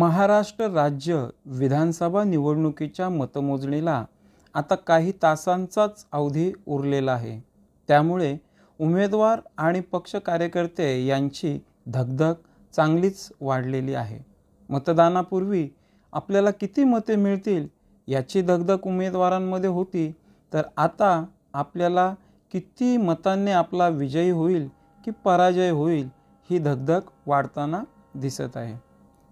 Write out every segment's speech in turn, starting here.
महाराष्ट्र राज्य विधानसभा निवडणुकीच्या मतमोजणीला आता काही तासांचाच अवधी उरलेला आहे। त्यामुळे उमेदवार आणि पक्ष कार्यकर्ते यांची धगधग चांगलीच वाढलेली आहे। मतदानापूर्वी आपल्याला किती मते मिळतील याची धगधग उमेदवारांमध्ये होती, तर आता आपल्याला किती मतांनी आपला विजयी होईल की पराजय होईल ही धगधग वाढताना दिसत आहे।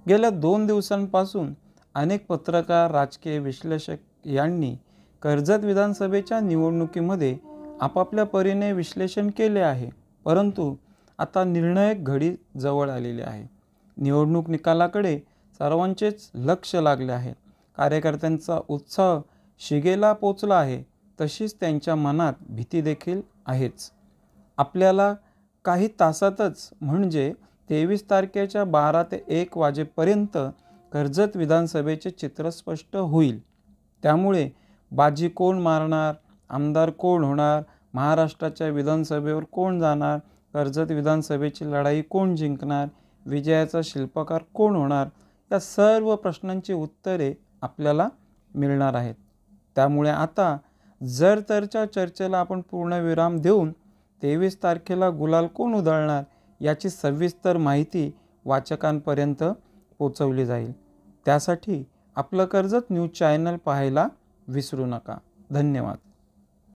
गेल्या 2 दिवसांपासून अनेक पत्रकार, राजकीय विश्लेषक यांनी कर्जत विधानसभेच्या निवडणुकीमध्ये आपापल्या परीने विश्लेषण केले आहे, परंतु आता निर्णायक घडी जवळ आलेली आहे। निवडणूक निकालाकडे सर्वांचेच लक्ष लागले आहे। कार्यकर्त्यांचा उत्साह शिगेला पोचला आहे, तशीच त्यांच्या मनात भीती देखील आहेच। आपल्याला काही तासातच म्हणजे 23 तारखेच्या 12 ते 1 वाजेपर्यंत कर्जत विधानसभेचे चित्र स्पष्ट होईल। त्यामुळे बाजी कोण मारणार, आमदार कोण होणार, महाराष्ट्राच्या विधानसभेवर कोण जाणार, कर्जत विधानसभेची लढाई कोण जिंकणार, विजयाचा शिल्पकार कोण होणार, या सर्व प्रश्नांची उत्तरे आपल्याला मिळणार आहेत। त्यामुळे आता जर तरच्या चर्चेला आपण पूर्णविराम देऊन 23 तारखेला गुलाल कोण उधळणार याची सविस्तर माहिती वाचकांपर्यंत पोहोचवली जाईल। त्यासाठी आपलं कर्जत न्यूज चॅनल पाहायला विसरू नका। धन्यवाद।